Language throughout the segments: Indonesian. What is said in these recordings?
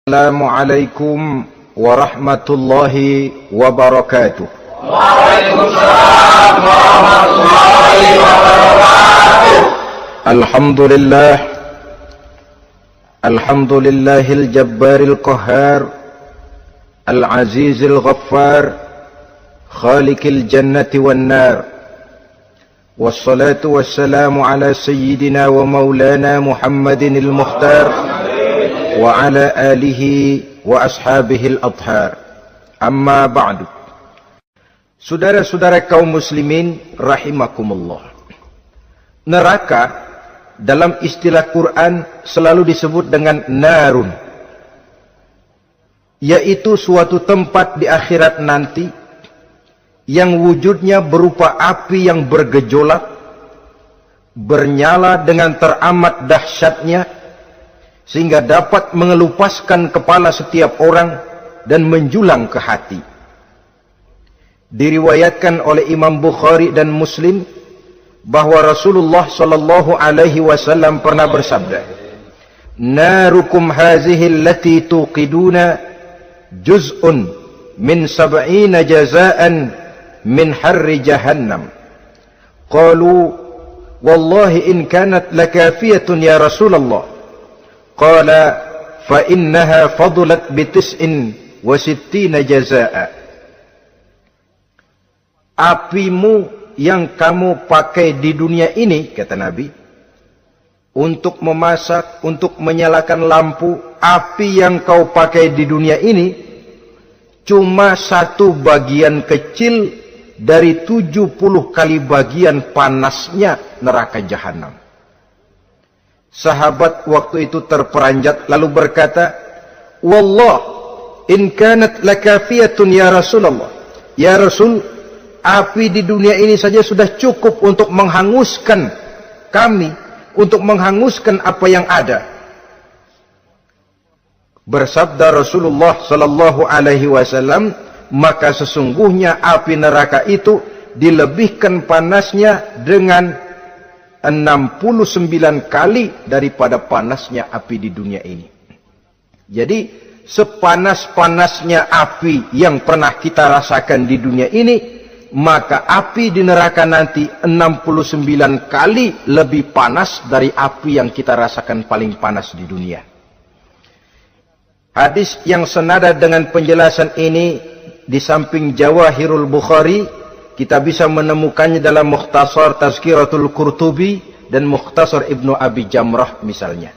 Assalamualaikum warahmatullahi wabarakatuh. Waalaikumsalam warahmatullahi wabarakatuh. Alhamdulillah, alhamdulillahil jabbaril qahhar, al-azizil ghaffar, khaliqil jannati wan nar. Wassalatu wassalamu ala sayyidina wa maulana Muhammadinil mukhtar wa ala alihi wa ashabihil adhar. Amma ba'du. Saudara-saudara kaum muslimin rahimakumullah. Neraka dalam istilah Quran selalu disebut dengan narun, yaitu suatu tempat di akhirat nanti yang wujudnya berupa api yang bergejolak, bernyala dengan teramat dahsyatnya, sehingga dapat mengelupaskan kepala setiap orang dan menjulang ke hati. Diriwayatkan oleh Imam Bukhari dan Muslim bahwa Rasulullah sallallahu alaihi wasallam pernah bersabda, "Narukum hazihi allati tuqiduna juz'un min 70 jazaan min harri jahannam." Qalu, "Wallahi in kanat lakafiyatun ya Rasulullah." Qala fa innaha fadulat bi 69 jazaa. Apimu yang kamu pakai di dunia ini, kata Nabi, untuk memasak, untuk menyalakan lampu, api yang kau pakai di dunia ini cuma satu bagian kecil dari 70 kali bagian panasnya neraka jahanam. Sahabat waktu itu terperanjat lalu berkata, "Wallah, in kanat lakafiyatun ya Rasulullah." Ya Rasul, api di dunia ini saja sudah cukup untuk menghanguskan kami, untuk menghanguskan apa yang ada. Bersabda Rasulullah sallallahu alaihi wasallam, maka sesungguhnya api neraka itu dilebihkan panasnya dengan 69 kali daripada panasnya api di dunia ini. Jadi sepanas-panasnya api yang pernah kita rasakan di dunia ini, maka api di neraka nanti 69 kali lebih panas dari api yang kita rasakan paling panas di dunia. Hadis yang senada dengan penjelasan ini di samping Jawahirul Bukhari, kita bisa menemukannya dalam Mukhtasar Tazkiratul Qurtubi dan Mukhtasar Ibnu Abi Jamrah misalnya.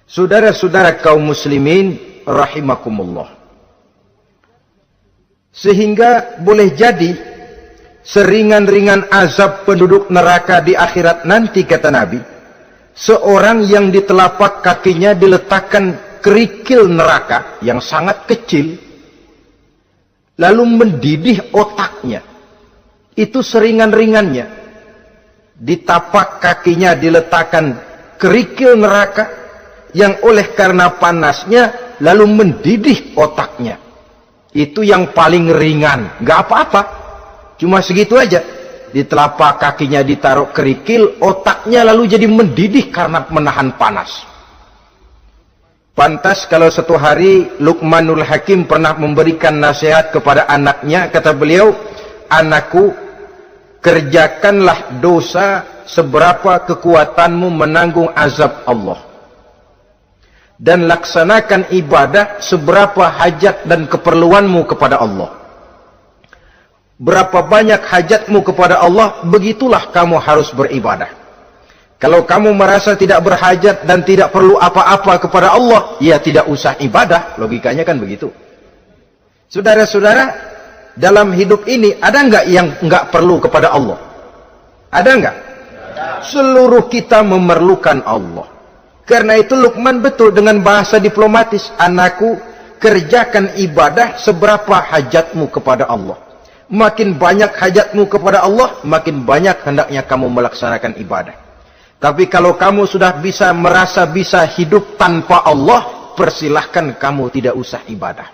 Saudara-saudara kaum muslimin rahimakumullah. Sehingga boleh jadi seringan-ringan azab penduduk neraka di akhirat nanti, kata Nabi, seorang yang di telapak kakinya diletakkan kerikil neraka yang sangat kecil, lalu mendidih otaknya. Itu seringan-ringannya. Di tapak kakinya diletakkan kerikil neraka yang oleh karena panasnya lalu mendidih otaknya. Itu yang paling ringan, nggak apa-apa, cuma segitu aja. Di telapak kakinya ditaruh kerikil, otaknya lalu jadi mendidih karena menahan panas. Pantas kalau satu hari Luqmanul Hakim pernah memberikan nasihat kepada anaknya, kata beliau, "Anakku, kerjakanlah dosa seberapa kekuatanmu menanggung azab Allah, dan laksanakan ibadah seberapa hajat dan keperluanmu kepada Allah. Berapa banyak hajatmu kepada Allah, begitulah kamu harus beribadah. Kalau kamu merasa tidak berhajat dan tidak perlu apa-apa kepada Allah, ya tidak usah ibadah." Logikanya kan begitu. Saudara-saudara, dalam hidup ini ada enggak yang enggak perlu kepada Allah? Ada enggak? Seluruh kita memerlukan Allah. Karena itu Luqman betul dengan bahasa diplomatis, "Anakku, kerjakan ibadah seberapa hajatmu kepada Allah. Makin banyak hajatmu kepada Allah, makin banyak hendaknya kamu melaksanakan ibadah. Tapi kalau kamu sudah bisa merasa bisa hidup tanpa Allah, persilahkan kamu tidak usah ibadah."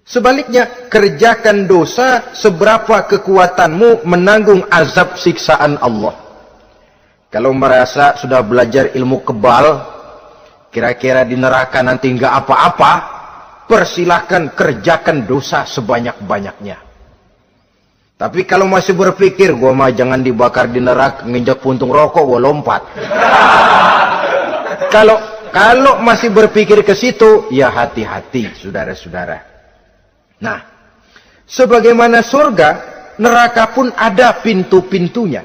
Sebaliknya, kerjakan dosa seberapa kekuatanmu menanggung azab siksaan Allah. Kalau merasa sudah belajar ilmu kebal, kira-kira di neraka nanti nggak apa-apa, persilahkan kerjakan dosa sebanyak-banyaknya. Tapi kalau masih berpikir, gua mah jangan dibakar di neraka, nginjak puntung rokok, gua lompat. Kalau masih berpikir ke situ, ya hati-hati, saudara-saudara. Nah, sebagaimana surga, neraka pun ada pintu-pintunya.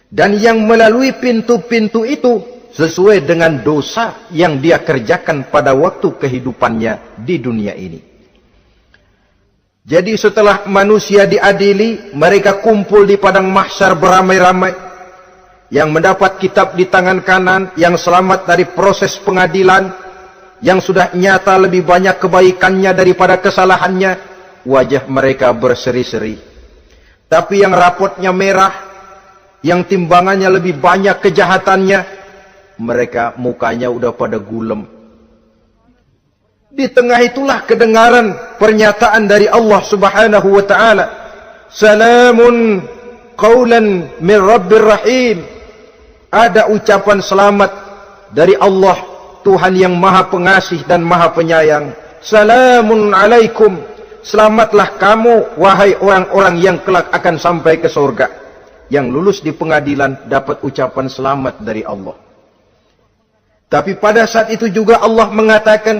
Dan yang melalui pintu-pintu itu sesuai dengan dosa yang dia kerjakan pada waktu kehidupannya di dunia ini. Jadi setelah manusia diadili, mereka kumpul di padang mahsyar beramai-ramai. Yang mendapat kitab di tangan kanan, yang selamat dari proses pengadilan, yang sudah nyata lebih banyak kebaikannya daripada kesalahannya, wajah mereka berseri-seri. Tapi yang rapotnya merah, yang timbangannya lebih banyak kejahatannya, mereka mukanya udah pada gulem. Di tengah itulah kedengaran pernyataan dari Allah Subhanahu wa taala, "Salamun qaulan min Rabbir Rahim." Ada ucapan selamat dari Allah, Tuhan yang Maha Pengasih dan Maha Penyayang. Salamun alaikum. Selamatlah kamu, wahai orang-orang yang kelak akan sampai ke surga. Yang lulus di pengadilan dapat ucapan selamat dari Allah. Tapi pada saat itu juga Allah mengatakan,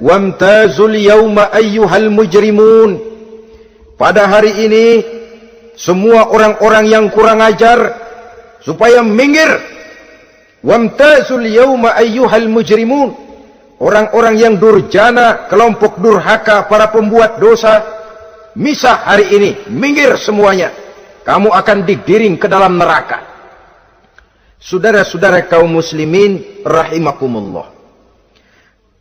"Wamtazul yauma ayyuhal mujrimun." Pada hari ini, semua orang-orang yang kurang ajar, supaya minggir. Wamtazul yauma ayyuhal mujrimun. Orang-orang yang durjana, kelompok durhaka, para pembuat dosa, misah hari ini, minggir semuanya. Kamu akan digiring ke dalam neraka. Saudara-saudara kaum muslimin rahimakumullah.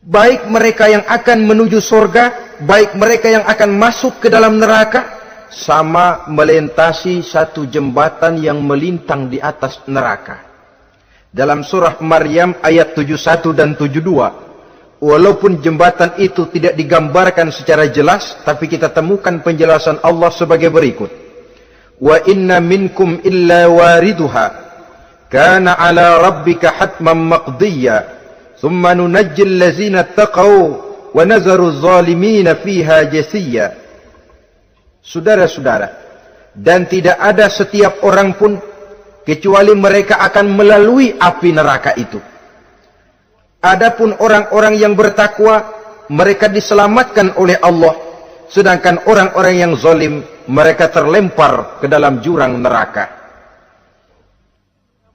Baik mereka yang akan menuju surga, baik mereka yang akan masuk ke dalam neraka, sama melintasi satu jembatan yang melintang di atas neraka. Dalam surah Maryam ayat 71 dan 72, walaupun jembatan itu tidak digambarkan secara jelas, tapi kita temukan penjelasan Allah sebagai berikut. Wa inna minkum illa wariduha, kana ala rabbika hatman maqdiya, thumma nunajjil lazina taqaw, wa nazaru zalimina fiha jasiyya. Saudara-saudara, dan tidak ada setiap orang pun kecuali mereka akan melalui api neraka itu. Adapun orang-orang yang bertakwa, mereka diselamatkan oleh Allah, sedangkan orang-orang yang zalim, mereka terlempar ke dalam jurang neraka.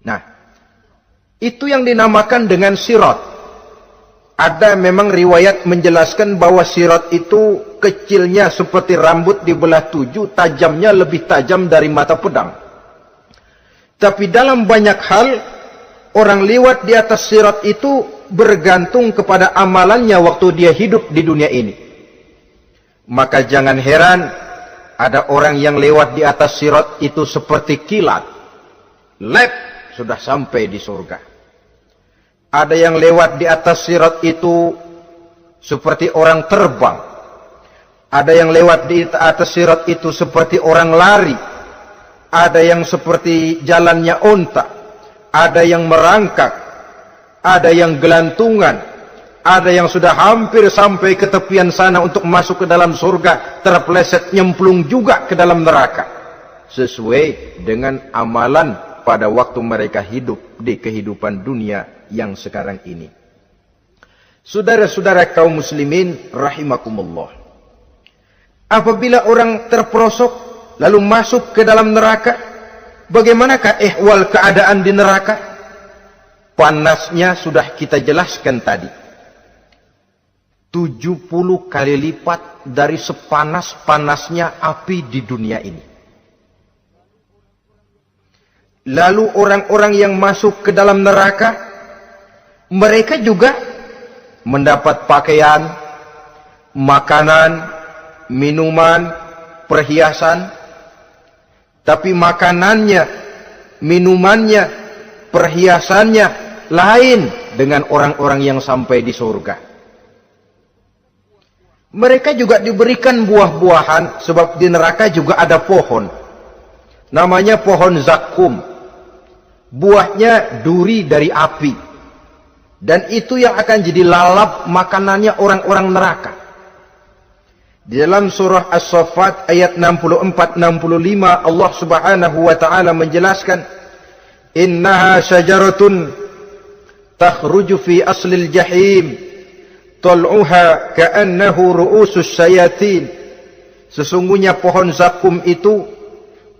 Nah, itu yang dinamakan dengan sirat. Ada memang riwayat menjelaskan bahwa sirat itu kecilnya seperti rambut dibelah 7, tajamnya lebih tajam dari mata pedang. Tapi dalam banyak hal, orang lewat di atas sirat itu bergantung kepada amalannya waktu dia hidup di dunia ini. Maka jangan heran, ada orang yang lewat di atas sirat itu seperti kilat. Lep, sudah sampai di surga. Ada yang lewat di atas sirat itu seperti orang terbang. Ada yang lewat di atas sirat itu seperti orang lari. Ada yang seperti jalannya onta. Ada yang merangkak. Ada yang gelantungan. Ada yang sudah hampir sampai ke tepian sana untuk masuk ke dalam surga, terpeleset nyemplung juga ke dalam neraka. Sesuai dengan amalan pada waktu mereka hidup di kehidupan dunia yang sekarang ini. Saudara-saudara kaum muslimin rahimakumullah. Apabila orang terperosok lalu masuk ke dalam neraka, bagaimanakah ihwal keadaan di neraka? Panasnya sudah kita jelaskan tadi. 70 kali lipat dari sepanas-panasnya api di dunia ini. Lalu orang-orang yang masuk ke dalam neraka, mereka juga mendapat pakaian, makanan, minuman, perhiasan. Tapi makanannya, minumannya, perhiasannya lain dengan orang-orang yang sampai di surga. Mereka juga diberikan buah-buahan, sebab di neraka juga ada pohon. Namanya pohon zakum. Buahnya duri dari api. Dan itu yang akan jadi lalap makanannya orang-orang neraka. Di dalam surah As-Saffat ayat 64-65 Allah Subhanahu wa taala menjelaskan, "Innaha syajaratun takhruju fi aslil jahim, tal'uha ka'annahu ru'usus syayatin." Sesungguhnya pohon zakum itu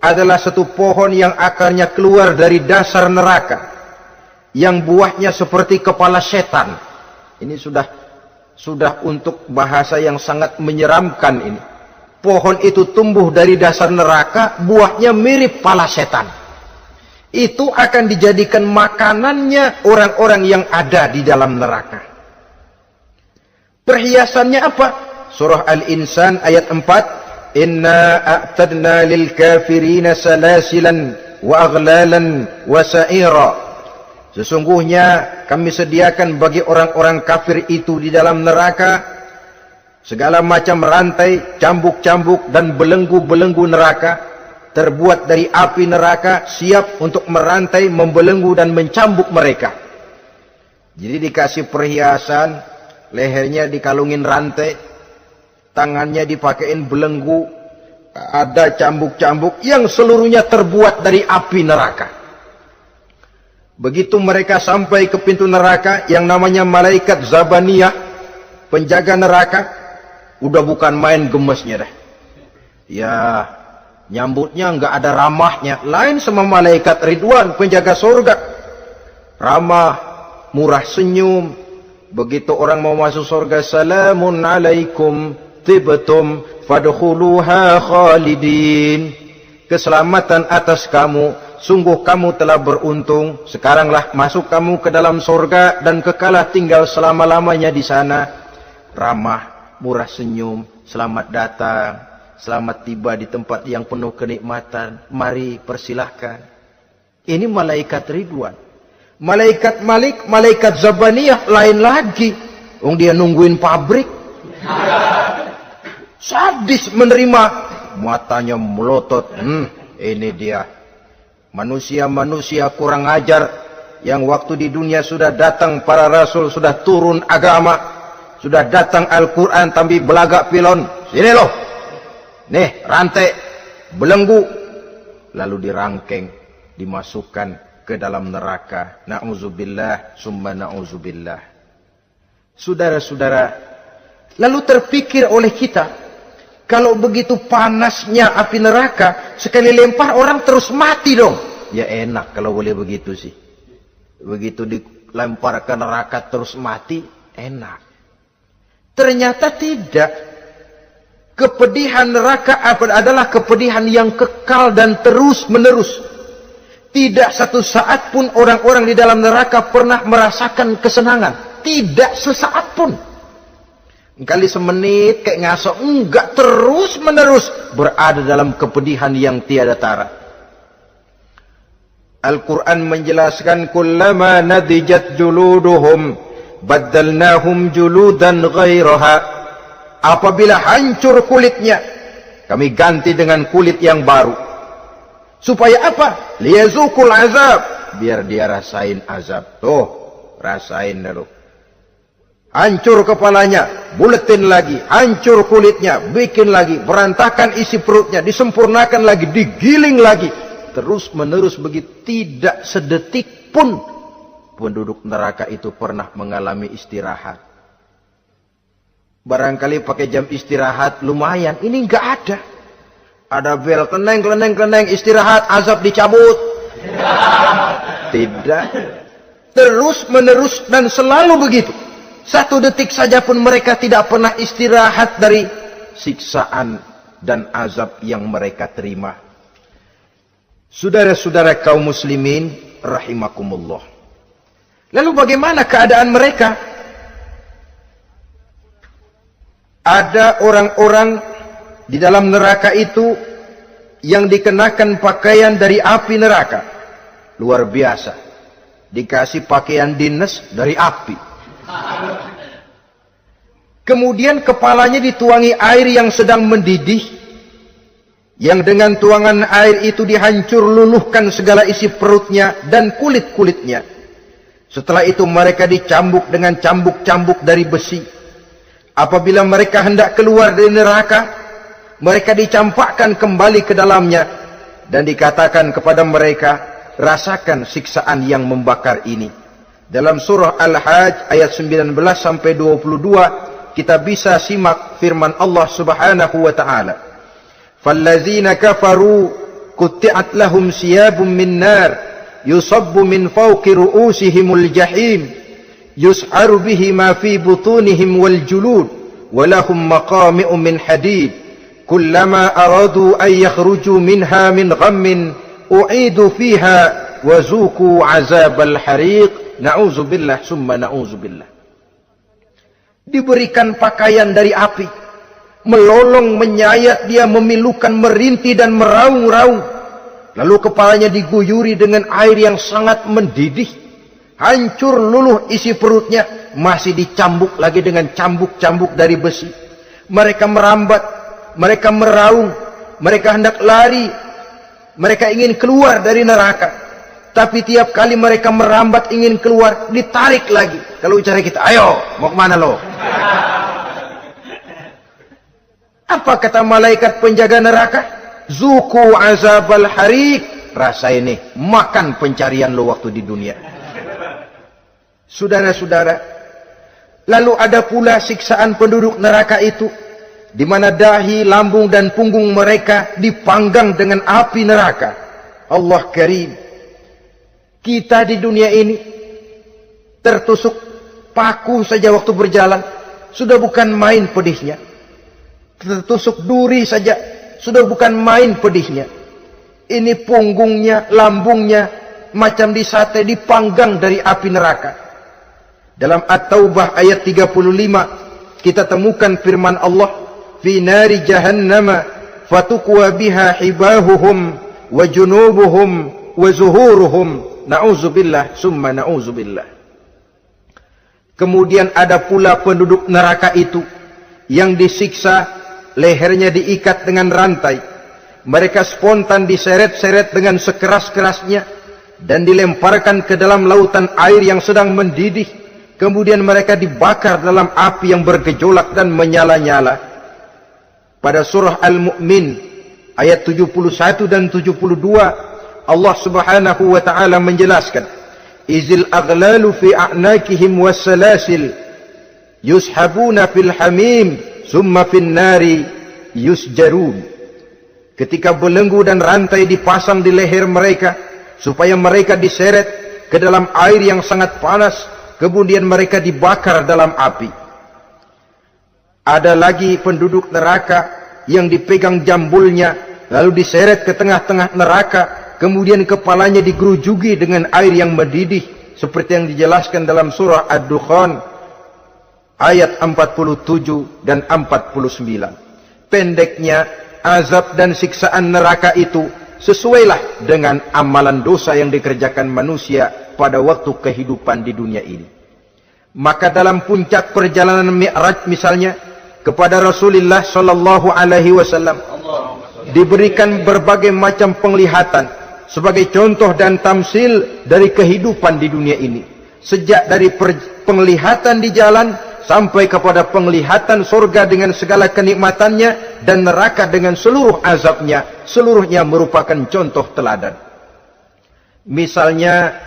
adalah satu pohon yang akarnya keluar dari dasar neraka, yang buahnya seperti kepala setan. Ini sudah untuk bahasa yang sangat menyeramkan ini. Pohon itu tumbuh dari dasar neraka, buahnya mirip kepala setan. Itu akan dijadikan makanannya orang-orang yang ada di dalam neraka. Perhiasannya apa? Surah Al-Insan ayat 4. Inna a'tadna lil kafirina salasilan wa aghlalan wa sa'ira. Sesungguhnya kami sediakan bagi orang-orang kafir itu di dalam neraka segala macam rantai, cambuk-cambuk dan belenggu-belenggu neraka, terbuat dari api neraka, siap untuk merantai, membelenggu dan mencambuk mereka. Jadi dikasih perhiasan, lehernya dikalungin rantai, tangannya dipakein belenggu, ada cambuk-cambuk yang seluruhnya terbuat dari api neraka. Begitu mereka sampai ke pintu neraka yang namanya malaikat Zabaniyah, penjaga neraka, udah bukan main gemesnya dah. Ya, nyambutnya nggak ada ramahnya, lain sama malaikat Ridwan, penjaga surga. Ramah, murah senyum. Begitu orang mau masuk surga, salamun alaikum tibtum fadkhuluha khalidin. Keselamatan atas kamu, sungguh kamu telah beruntung. Sekaranglah masuk kamu ke dalam surga dan kekalah tinggal selama-lamanya di sana. Ramah, murah senyum, selamat datang, selamat tiba di tempat yang penuh kenikmatan. Mari persilahkan. Ini malaikat Ridwan. Malaikat Malik, malaikat Zabaniyah lain lagi. Dia nungguin pabrik. Sadis menerima, matanya melotot. Ini dia manusia-manusia kurang ajar yang waktu di dunia sudah datang para rasul, sudah turun agama, sudah datang Al-Quran, tapi belagak pilon. Sini loh, nih rantai, belenggu, lalu dirangkeng, dimasukkan ke dalam neraka. Na'udzubillah summa na'udzubillah. Saudara-saudara, lalu terpikir oleh kita, kalau begitu panasnya api neraka, sekali lempar orang terus mati dong. Ya enak kalau boleh begitu sih. Begitu dilempar ke neraka terus mati, enak. Ternyata tidak. Kepedihan neraka adalah kepedihan yang kekal dan terus menerus. Tidak satu saat pun orang-orang di dalam neraka pernah merasakan kesenangan. Tidak sesaat pun. Kali semenit kayak ngasok, enggak, terus menerus berada dalam kepedihan yang tiada tara. Al-Quran menjelaskan, kullama nadijat juluduhum baddalnahum juludan ghairaha. Apabila hancur kulitnya, kami ganti dengan kulit yang baru. Supaya apa? Liyazukul azab, biar dia rasain azab. Tuh, rasain dulu. Hancur kepalanya, buletin lagi, hancur kulitnya, bikin lagi, berantakan isi perutnya, disempurnakan lagi, digiling lagi. Terus menerus begitu, tidak sedetik pun penduduk neraka itu pernah mengalami istirahat. Barangkali pakai jam istirahat lumayan, ini enggak ada. Ada bel, keneng, istirahat, azab dicabut. Tidak. Terus menerus dan selalu begitu. Satu detik saja pun mereka tidak pernah istirahat dari siksaan dan azab yang mereka terima. Saudara-saudara kaum muslimin rahimakumullah. Lalu bagaimana keadaan mereka? Ada orang-orang di dalam neraka itu yang dikenakan pakaian dari api neraka. Luar biasa. Dikasih pakaian dinas dari api. Kemudian kepalanya dituangi air yang sedang mendidih, yang dengan tuangan air itu dihancur luluhkan segala isi perutnya dan kulit-kulitnya, Setelah itu mereka dicambuk dengan cambuk-cambuk dari besi. Apabila mereka hendak keluar dari neraka, mereka dicampakkan kembali ke dalamnya dan dikatakan kepada mereka, rasakan siksaan yang membakar ini. Dalam surah Al-Hajj ayat 19 sampai 22 kita bisa simak firman Allah Subhanahu wa taala. Fallazina kafaru qutti'at lahum siyabun min nar yusabbu min fawqi ru'usihimul jahim yus'aru bihi ma fi butunihim wal julud wa lahum maqami'u min hadid kullama aradu an yakhruju minha min ghammin u'idu fiha wa zuqu 'azabal hariq. Na'udzubillah summa na'udzubillah. Diberikan pakaian dari api, melolong, menyayat dia, memilukan, merintih dan meraung-raung. Lalu kepalanya diguyuri dengan air yang sangat mendidih. Hancur luluh isi perutnya, masih dicambuk lagi dengan cambuk-cambuk dari besi. Mereka merambat, mereka meraung, mereka hendak lari, mereka ingin keluar dari neraka. Tapi tiap kali mereka merambat ingin keluar, ditarik lagi. Kalau bicara kita, ayo, mau kemana lo? Apa kata malaikat penjaga neraka? Zuku azabal harik. Rasa ini, makan pencarian lo waktu di dunia. Saudara-saudara, lalu ada pula siksaan penduduk neraka itu, di mana dahi, lambung dan punggung mereka dipanggang dengan api neraka. Allah Karim. Kita di dunia ini tertusuk paku saja waktu berjalan sudah bukan main pedihnya. Tertusuk duri saja sudah bukan main pedihnya. Ini punggungnya, lambungnya macam disate, dipanggang dari api neraka. Dalam At-Taubah ayat 35 kita temukan firman Allah, fi nari jahannama fatukwa biha hibahuhum wa junubuhum wa zuhuruhum. Na'udzubillah summa na'udzubillah. Kemudian ada pula penduduk neraka itu yang disiksa, lehernya diikat dengan rantai. Mereka spontan diseret-seret dengan sekeras-kerasnya dan dilemparkan ke dalam lautan air yang sedang mendidih. Kemudian mereka dibakar dalam api yang bergejolak dan menyala-nyala. Pada surah Al-Mu'min ayat 71 dan 72 Allah Subhanahu wa taala menjelaskan, izil aghlalu fi a'nakihim wassalasil yushabuna fil hamim summa fin nari yusjarun. Ketika belenggu dan rantai dipasang di leher mereka supaya mereka diseret ke dalam air yang sangat panas, kemudian mereka dibakar dalam api. Ada lagi penduduk neraka yang dipegang jambulnya lalu diseret ke tengah-tengah neraka. Kemudian kepalanya digerujuki dengan air yang mendidih seperti yang dijelaskan dalam surah Ad-Dukhan ayat 47 dan 49. Pendeknya azab dan siksaan neraka itu sesuailah dengan amalan dosa yang dikerjakan manusia pada waktu kehidupan di dunia ini. Maka dalam puncak perjalanan Mi'raj misalnya kepada Rasulullah sallallahu alaihi wasallam diberikan berbagai macam penglihatan sebagai contoh dan tamsil dari kehidupan di dunia ini. Sejak dari penglihatan di jalan sampai kepada penglihatan surga dengan segala kenikmatannya dan neraka dengan seluruh azabnya, seluruhnya merupakan contoh teladan. Misalnya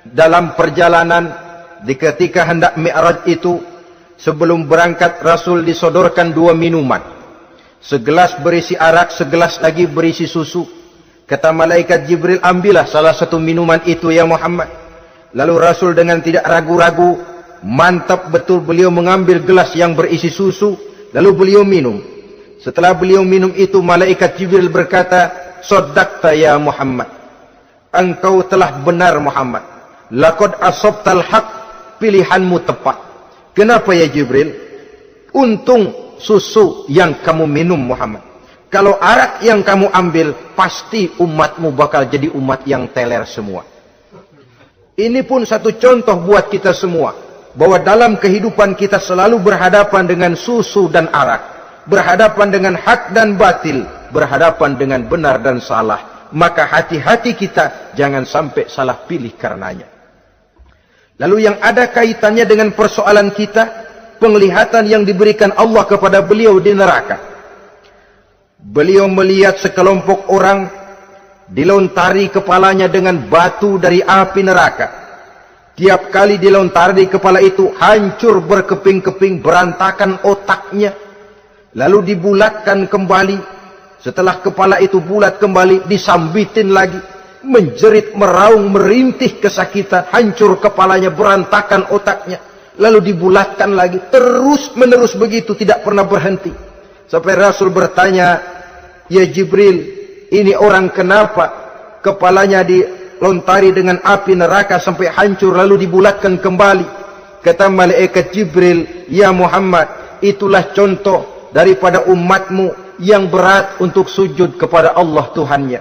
dalam perjalanan di ketika hendak Mi'raj itu, sebelum berangkat Rasul disodorkan dua minuman. Segelas berisi arak, segelas lagi berisi susu. Kata malaikat Jibril, ambillah salah satu minuman itu ya Muhammad. Lalu Rasul dengan tidak ragu-ragu, mantap betul beliau mengambil gelas yang berisi susu, lalu beliau minum. Setelah beliau minum itu, malaikat Jibril berkata, Shaddaqta ya Muhammad, engkau telah benar Muhammad. Laqad asabtal haq, pilihanmu tepat. Kenapa ya Jibril? Untung susu yang kamu minum Muhammad. Kalau arak yang kamu ambil, pasti umatmu bakal jadi umat yang teler semua. Ini pun satu contoh buat kita semua, bahwa dalam kehidupan kita selalu berhadapan dengan susu dan arak, berhadapan dengan hak dan batil, berhadapan dengan benar dan salah. Maka hati-hati kita jangan sampai salah pilih karenanya. Lalu yang ada kaitannya dengan persoalan kita, penglihatan yang diberikan Allah kepada beliau di neraka. Beliau melihat sekelompok orang dilontari kepalanya dengan batu dari api neraka. Tiap kali dilontari kepala itu hancur berkeping-keping, berantakan otaknya. Lalu dibulatkan kembali. Setelah kepala itu bulat kembali, disambitin lagi. Menjerit, meraung, merintih kesakitan, hancur kepalanya, berantakan otaknya. Lalu dibulatkan lagi, terus menerus begitu, tidak pernah berhenti. Sampai Rasul bertanya, "Ya Jibril, ini orang kenapa kepalanya dilontari dengan api neraka sampai hancur lalu dibulatkan kembali?" Kata malaikat Jibril, "Ya Muhammad, itulah contoh daripada umatmu yang berat untuk sujud kepada Allah Tuhannya.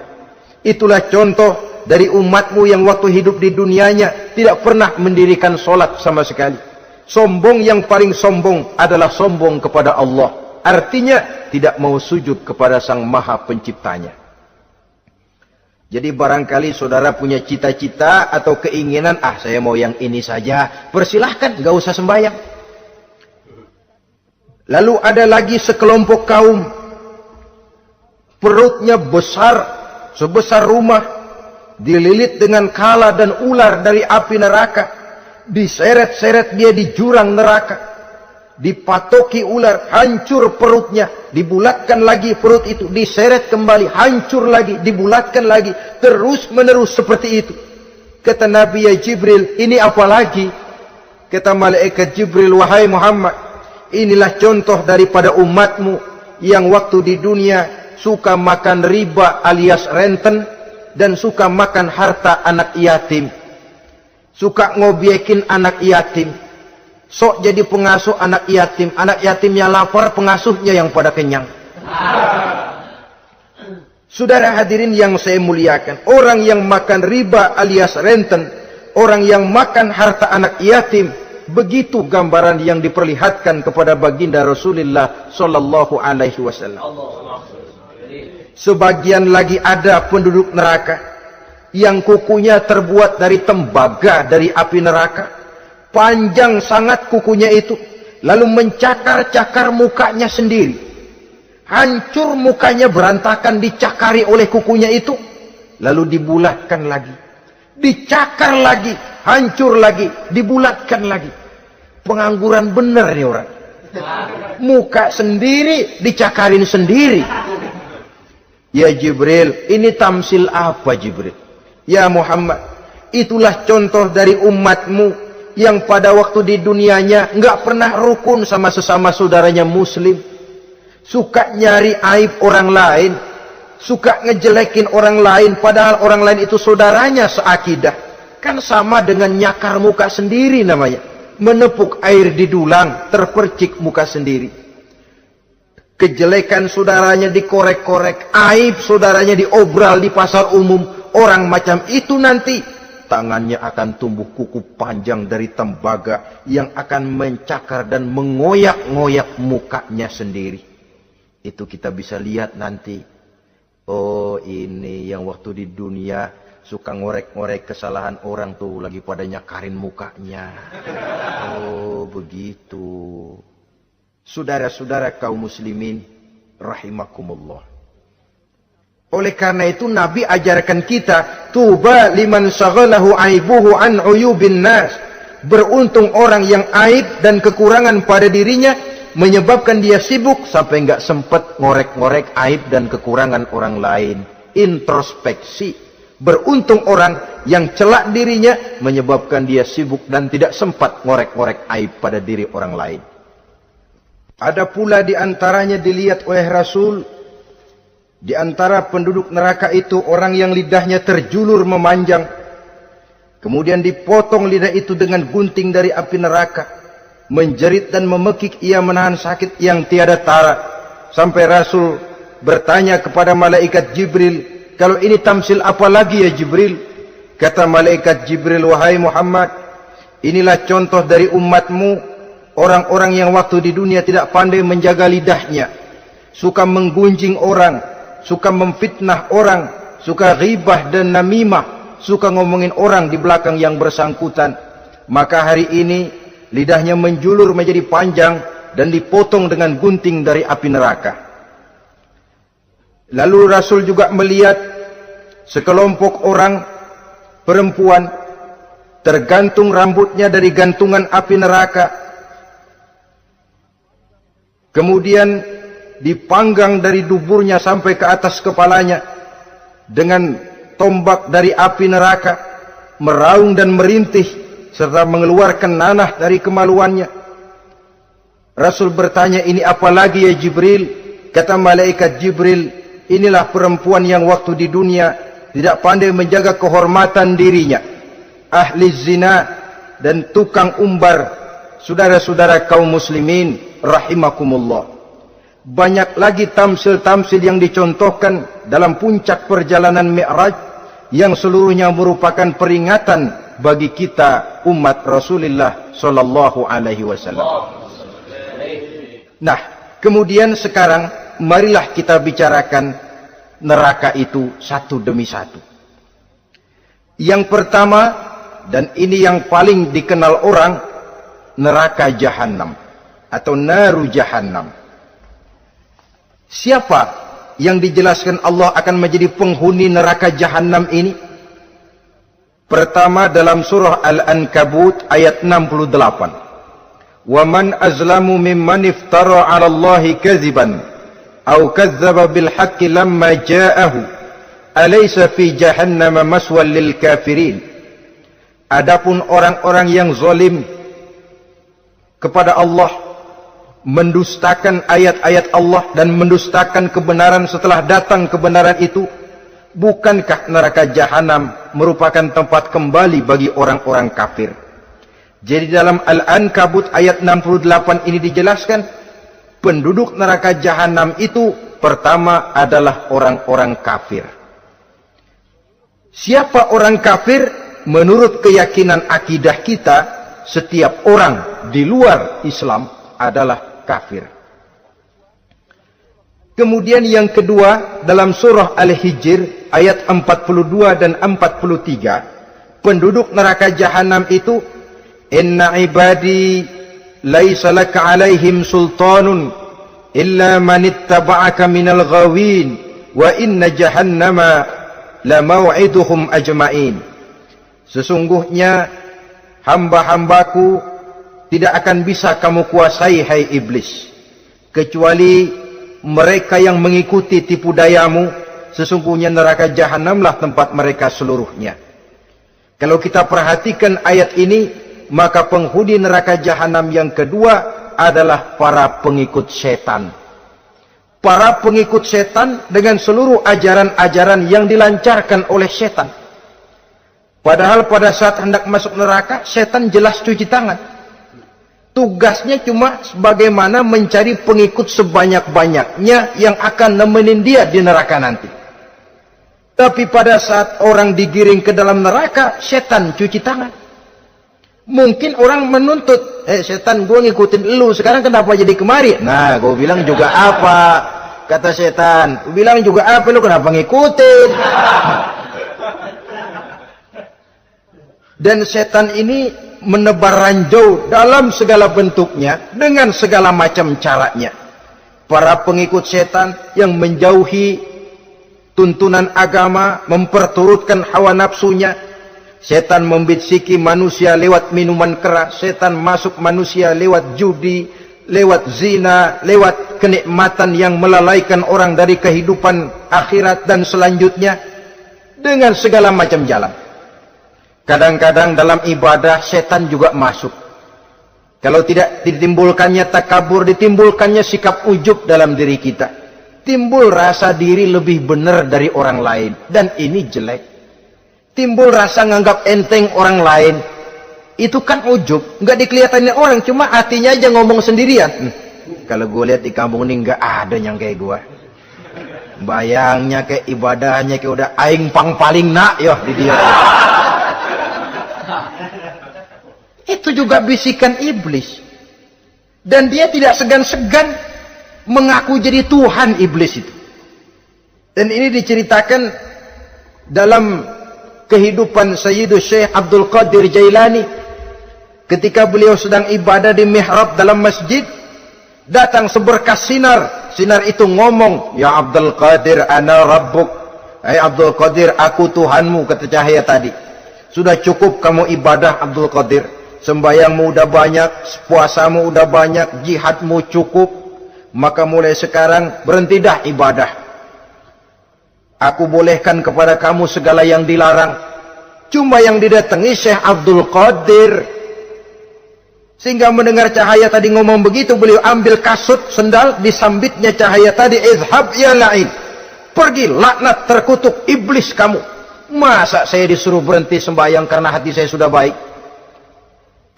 Itulah contoh dari umatmu yang waktu hidup di dunianya tidak pernah mendirikan solat sama sekali. Sombong yang paling sombong adalah sombong kepada Allah. Artinya tidak mau sujud kepada Sang Maha Penciptanya." Jadi barangkali saudara punya cita-cita atau keinginan, saya mau yang ini saja, persilahkan, gak usah sembahyang. Lalu ada lagi sekelompok kaum, perutnya besar, sebesar rumah, dililit dengan kala dan ular dari api neraka, diseret-seret dia di jurang neraka, dipatoki ular, hancur perutnya, dibulatkan lagi perut itu, diseret kembali, hancur lagi, dibulatkan lagi, terus menerus seperti itu. Kata Nabi, "Ya Jibril, ini apa lagi?" Kata malaikat Jibril, "Wahai Muhammad, inilah contoh daripada umatmu yang waktu di dunia suka makan riba alias renten dan suka makan harta anak yatim. Suka ngobyekin anak yatim. Sok jadi pengasuh anak yatimnya lapar, pengasuhnya yang pada kenyang." Saudara hadirin yang saya muliakan, orang yang makan riba alias renten, orang yang makan harta anak yatim, begitu gambaran yang diperlihatkan kepada baginda Rasulullah sallallahu alaihi wasallam. Sebagian lagi ada penduduk neraka yang kukunya terbuat dari tembaga dari api neraka. Panjang sangat kukunya itu, lalu mencakar-cakar mukanya sendiri. Hancur mukanya, berantakan, dicakari oleh kukunya itu, lalu dibulatkan lagi, dicakar lagi, hancur lagi, dibulatkan lagi. Pengangguran bener nih orang. Muka sendiri dicakarin sendiri. "Ya Jibril, ini tamsil apa Jibril?" "Ya Muhammad, itulah contoh dari umatmu yang pada waktu di dunianya enggak pernah rukun sama sesama saudaranya muslim. Suka nyari aib orang lain, suka ngejelekin orang lain, padahal orang lain itu saudaranya seakidah. Kan sama dengan nyakar muka sendiri namanya. Menepuk air di dulang, terpercik muka sendiri. Kejelekan saudaranya dikorek-korek, aib saudaranya diobral di pasar umum. Orang macam itu nanti tangannya akan tumbuh kuku panjang dari tembaga yang akan mencakar dan mengoyak-ngoyak mukanya sendiri. Itu kita bisa lihat nanti. Oh, ini yang waktu di dunia suka ngorek-ngorek kesalahan orang tuh lagi pada nyakarin mukanya. Oh, begitu. Saudara-saudara kaum muslimin rahimakumullah. Oleh karena itu Nabi ajarkan kita, tuba liman shaghalahu aibuhu an uyubin nas. Beruntung orang yang aib dan kekurangan pada dirinya menyebabkan dia sibuk sampai enggak sempat ngorek-ngorek aib dan kekurangan orang lain. Introspeksi. Beruntung orang yang celak dirinya menyebabkan dia sibuk dan tidak sempat ngorek-ngorek aib pada diri orang lain. Ada pula di antaranya dilihat oleh Rasul, di antara penduduk neraka itu orang yang lidahnya terjulur memanjang, kemudian dipotong lidah itu dengan gunting dari api neraka, menjerit dan memekik ia menahan sakit yang tiada tara, sampai Rasul bertanya kepada malaikat Jibril, "Kalau ini tamsil apa lagi ya Jibril?" Kata malaikat Jibril, "Wahai Muhammad, inilah contoh dari umatmu, orang-orang yang waktu di dunia tidak pandai menjaga lidahnya, suka menggunjing orang, suka memfitnah orang, suka ghibah dan namimah, suka ngomongin orang di belakang yang bersangkutan. maka hari ini lidahnya menjulur menjadi panjang dan dipotong dengan gunting dari api neraka. Lalu Rasul juga melihat sekelompok orang perempuan tergantung rambutnya dari gantungan api neraka, kemudian dipanggang dari duburnya sampai ke atas kepalanya dengan tombak dari api neraka, meraung dan merintih serta mengeluarkan nanah dari kemaluannya. Rasul bertanya, ini apa lagi ya Jibril? Kata malaikat Jibril, inilah perempuan yang waktu di dunia tidak pandai menjaga kehormatan dirinya, ahli zina dan tukang umbar. Saudara-saudara kaum muslimin rahimakumullah, banyak lagi tamsil-tamsil yang dicontohkan dalam puncak perjalanan Mi'raj yang seluruhnya merupakan peringatan bagi kita umat Rasulullah sallallahu alaihi wasallam. Nah, kemudian sekarang marilah kita bicarakan neraka itu satu demi satu. Yang pertama, dan ini yang paling dikenal orang, neraka Jahannam atau naru Jahannam. Siapa yang dijelaskan Allah akan menjadi penghuni neraka Jahannam ini? Pertama dalam surah Al-Ankabut ayat 68. Wa man azlamu mimman iftara 'ala Allahi kadziban aw kadzdzaba bil haqqi lamma ja'ahu alaysa fi jahannam maswal lil kafirin. Adapun orang-orang yang zalim kepada Allah, mendustakan ayat-ayat Allah dan mendustakan kebenaran setelah datang kebenaran itu, bukankah neraka Jahannam merupakan tempat kembali bagi orang-orang kafir? Jadi dalam Al-Ankabut ayat 68 ini dijelaskan, penduduk neraka Jahannam itu pertama adalah orang-orang kafir. Siapa orang kafir? Menurut keyakinan akidah kita, setiap orang di luar Islam adalah kafir. Kemudian yang kedua dalam surah Al-Hijr ayat 42 dan 43, penduduk neraka Jahannam itu, inna ibadi laisa laka alaihim sultanun illa man ittaba'aka minal ghawin wa inna jahannama la maw'iduhum ajma'in. Sesungguhnya hamba-hambaku tidak akan bisa kamu kuasai, hai iblis, kecuali mereka yang mengikuti tipu dayamu. Sesungguhnya neraka Jahannamlah tempat mereka seluruhnya. Kalau kita perhatikan ayat ini, maka penghuni neraka Jahannam yang kedua adalah para pengikut setan. Para pengikut setan dengan seluruh ajaran-ajaran yang dilancarkan oleh setan. Padahal pada saat hendak masuk neraka, setan jelas cuci tangan. Tugasnya cuma bagaimana mencari pengikut sebanyak-banyaknya yang akan nemenin dia di neraka nanti. Tapi pada saat orang digiring ke dalam neraka, setan cuci tangan. Mungkin orang menuntut, setan, gue ngikutin lu, sekarang kenapa jadi kemari? Nah, gue bilang juga apa? Kata setan, gue bilang juga apa, lu kenapa ngikutin? Dan setan ini menebar ranjau dalam segala bentuknya, dengan segala macam caranya. Para pengikut setan yang menjauhi tuntunan agama, memperturutkan hawa nafsunya. Setan membisiki manusia lewat minuman keras, setan masuk manusia lewat judi, lewat zina, lewat kenikmatan yang melalaikan orang dari kehidupan akhirat dan selanjutnya, dengan segala macam jalan. Kadang-kadang dalam ibadah setan juga masuk. Kalau tidak ditimbulkannya takabur, ditimbulkannya sikap ujub dalam diri kita. Timbul rasa diri lebih benar dari orang lain, dan ini jelek. Timbul rasa nganggap enteng orang lain, itu kan ujub, nggak dikelihatannya orang, cuma hatinya aja ngomong sendirian. Kalau gue lihat di kampung ini nggak ada yang kayak gue. Bayangnya kayak ibadahnya kayak udah aing pang paling nak yo di dia. Itu juga bisikan iblis. Dan dia tidak segan-segan mengaku jadi Tuhan iblis itu. Dan ini diceritakan dalam kehidupan Sayyidus Syekh Abdul Qadir Jailani. ketika beliau sedang ibadah di mihrab dalam masjid, datang seberkas sinar. Sinar itu ngomong, "Ya Abdul Qadir, ana rabbuk." Hai Abdul Qadir, aku Tuhanmu, kata cahaya tadi. Sudah cukup kamu ibadah Abdul Qadir. Sembayangmu udah banyak, puasamu udah banyak, jihadmu cukup. Maka mulai sekarang berhenti dah ibadah. Aku bolehkan kepada kamu segala yang dilarang. Cuma yang didatangi Syekh Abdul Qadir. Sehingga mendengar cahaya tadi ngomong begitu, beliau ambil kasut sendal, disambitnya cahaya tadi, "Izhab ya la'in." Pergi, laknat, terkutuk, iblis kamu. Masa saya disuruh berhenti sembahyang karena hati saya sudah baik?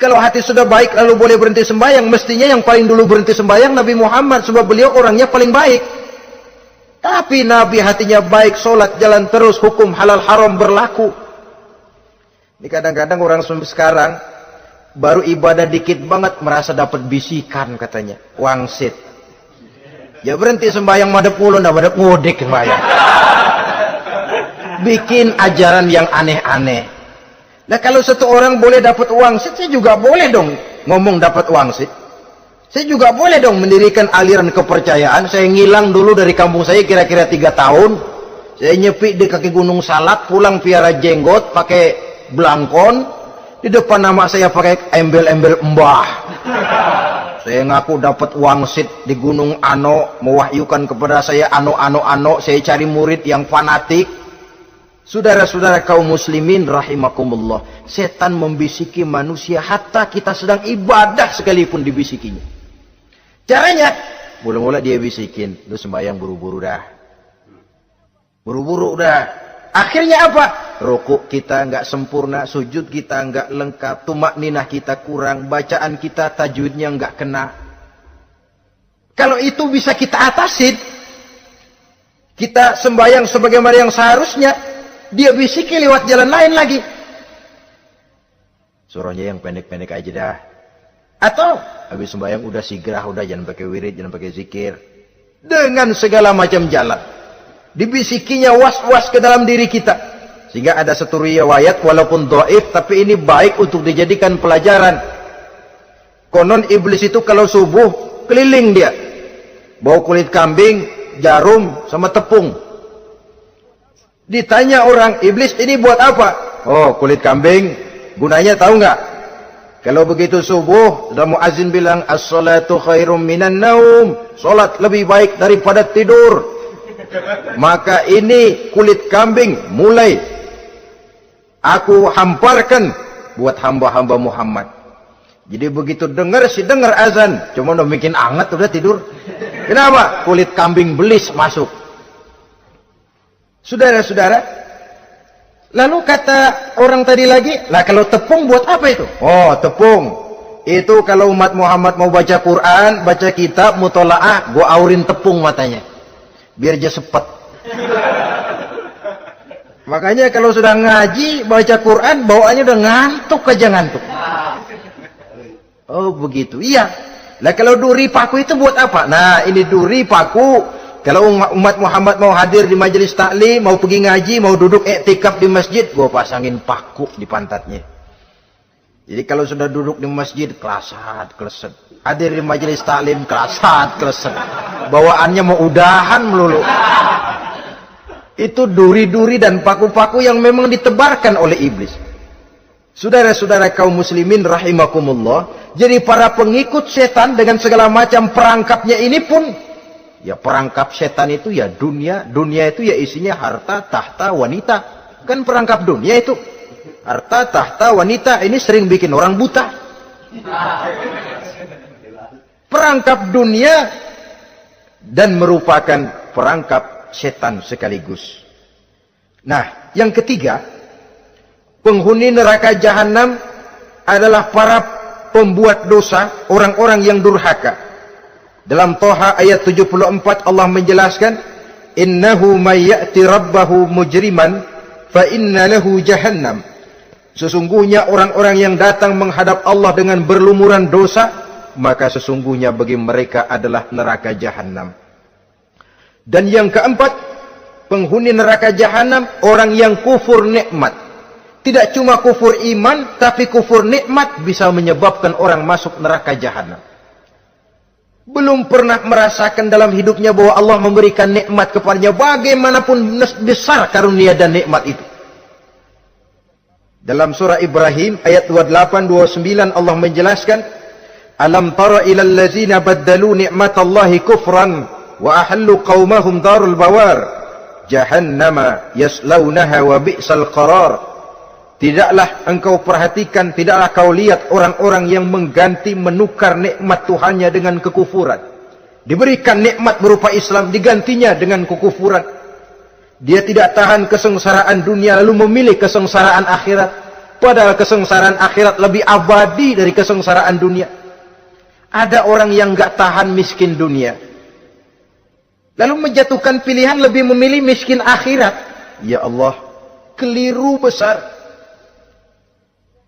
Kalau hati sudah baik lalu boleh berhenti sembahyang, mestinya yang paling dulu berhenti sembahyang Nabi Muhammad, sebab beliau orangnya paling baik. Tapi Nabi hatinya baik, sholat jalan terus, hukum halal haram berlaku. Ini kadang-kadang orang sekarang baru ibadah dikit banget merasa dapat bisikan katanya, wangsit. Ya berhenti sembahyang madep mulu, ndak madep ngodik sembahyang. Bikin ajaran yang aneh-aneh. Nah kalau satu orang boleh dapat wangsit, saya juga boleh dong ngomong dapat wangsit. Saya juga boleh dong mendirikan aliran kepercayaan. Saya ngilang dulu dari kampung saya kira-kira 3 tahun. Saya nyepi di kaki Gunung Salak, pulang piara jenggot, pakai belangkon. Di depan nama saya pakai embel-embel mbah. Saya ngaku dapat wangsit di Gunung Ano, mewahyukan kepada saya ano. Saya cari murid yang fanatik. Saudara-saudara kaum muslimin rahimakumullah, setan membisiki manusia hatta kita sedang ibadah sekalipun dibisikinya. Caranya, mula-mula dia bisikin, lu sembahyang buru-buru dah. Buru-buru dah. Akhirnya apa? Rukuk kita enggak sempurna, sujud kita enggak lengkap, tumakninah kita kurang, bacaan kita tajwidnya enggak kena. Kalau itu bisa kita atasin, kita sembahyang sebagaimana yang seharusnya, dia bisiki lewat jalan lain lagi. Suruhnya yang pendek-pendek aja dah. Atau habis sembahyang udah sigrah, udah jangan pakai wirid, jangan pakai zikir. Dengan segala macam jalan. Dibisikinya was-was ke dalam diri kita. Sehingga ada satu riwayat walaupun dhaif tapi ini baik untuk dijadikan pelajaran. Konon iblis itu kalau subuh keliling dia. Bawa kulit kambing, jarum sama tepung. Ditanya orang, iblis ini buat apa? Oh, kulit kambing. Gunanya tahu nggak? Kalau begitu subuh, sudah muazin bilang, as-salatu khairum minan naum. Salat lebih baik daripada tidur. Maka ini kulit kambing mulai aku hamparkan buat hamba-hamba Muhammad. Jadi begitu dengar azan, cuma udah bikin anget udah tidur. Kenapa? Kulit kambing belis masuk. Saudara-saudara, lalu kata orang tadi lagi, lah kalau tepung buat apa itu? Oh, tepung. Itu kalau umat Muhammad mau baca Quran, baca kitab, mutolaah, gua aurin tepung matanya. Biar dia sepet. Makanya kalau sudah ngaji, baca Quran, bawaannya udah ngantuk aja ngantuk. Oh begitu, iya. Nah kalau duri paku itu buat apa? Nah ini duri paku. Kalau umat Muhammad mau hadir di majelis taklim, mau pergi ngaji, mau duduk iktikaf di masjid, gua pasangin paku di pantatnya. Jadi kalau sudah duduk di masjid, kelasat, kleset. Hadir di majelis taklim, kelasat, kleset. Bawaannya mau udahan melulu. Itu duri-duri dan paku-paku yang memang ditebarkan oleh iblis. Saudara-saudara kaum muslimin rahimakumullah, jadi para pengikut setan dengan segala macam perangkapnya ini pun, ya perangkap setan itu ya dunia itu ya isinya harta, tahta, wanita. Kan perangkap dunia itu. Harta, tahta, wanita, ini sering bikin orang buta. Perangkap dunia dan merupakan perangkap setan sekaligus. Nah, yang ketiga, penghuni neraka jahanam adalah para pembuat dosa, orang-orang yang durhaka. Dalam Toha ayat 74 Allah menjelaskan, innahu may ya'ti rabbahu mujriman fa inna lahu jahannam. Sesungguhnya orang-orang yang datang menghadap Allah dengan berlumuran dosa, maka sesungguhnya bagi mereka adalah neraka jahanam. Dan yang keempat, penghuni neraka jahanam orang yang kufur nikmat. Tidak cuma kufur iman, tapi kufur nikmat bisa menyebabkan orang masuk neraka jahanam. Belum pernah merasakan dalam hidupnya bahwa Allah memberikan nikmat kepadanya, bagaimanapun besar karunia dan nikmat itu. Dalam surah Ibrahim ayat 28-29 Allah menjelaskan, Alam tara ilal ladzina baddalu ni'matallahi kufran wa ahallu qaumahum darul bawar jahannama yaslaunaha wa bi'sal qarar. Tidaklah engkau perhatikan, tidaklah kau lihat orang-orang yang mengganti, menukar nikmat Tuhannya dengan kekufuran. Diberikan nikmat berupa Islam, digantinya dengan kekufuran. Dia tidak tahan kesengsaraan dunia lalu memilih kesengsaraan akhirat. Padahal kesengsaraan akhirat lebih abadi dari kesengsaraan dunia. Ada orang yang gak tahan miskin dunia, lalu menjatuhkan pilihan lebih memilih miskin akhirat. Ya Allah, keliru besar.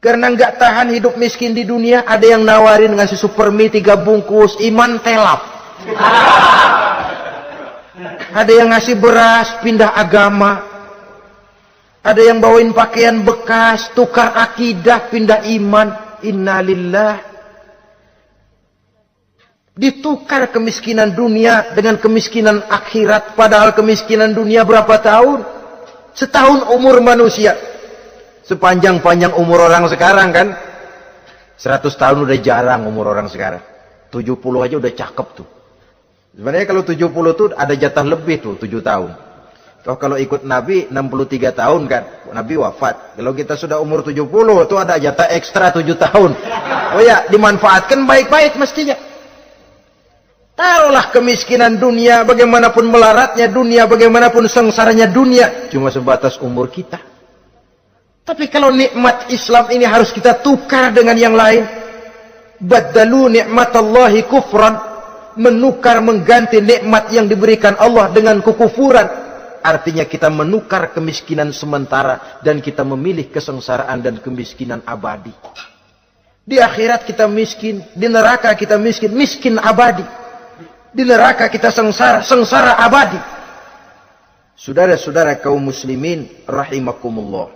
Karena gak tahan hidup miskin di dunia, ada yang nawarin ngasih supermi 3 bungkus, iman telap. Ada yang ngasih beras, pindah agama. Ada yang bawain pakaian bekas, tukar akidah, pindah iman. Innalillah. Ditukar kemiskinan dunia dengan kemiskinan akhirat. Padahal kemiskinan dunia berapa tahun? Setahun umur manusia. Sepanjang-panjang umur orang sekarang kan. 100 tahun udah jarang umur orang sekarang. 70 aja udah cakep tuh. Sebenarnya kalau 70 tuh ada jatah lebih tuh, 7 tahun. Kalau ikut Nabi 63 tahun kan, Nabi wafat. Kalau kita sudah umur 70 tuh ada jatah ekstra 7 tahun. Oh ya, dimanfaatkan baik-baik mestinya. Taruhlah kemiskinan dunia, bagaimanapun melaratnya dunia, bagaimanapun sengsaranya dunia, cuma sebatas umur kita. Tapi kalau nikmat Islam ini harus kita tukar dengan yang lain. Baddalu ni'matallahi kufran, menukar, mengganti nikmat yang diberikan Allah dengan kekufuran. Artinya kita menukar kemiskinan sementara dan kita memilih kesengsaraan dan kemiskinan abadi. Di akhirat kita miskin, di neraka kita miskin, miskin abadi. Di neraka kita sengsara, sengsara abadi. Saudara-saudara kaum muslimin rahimakumullah,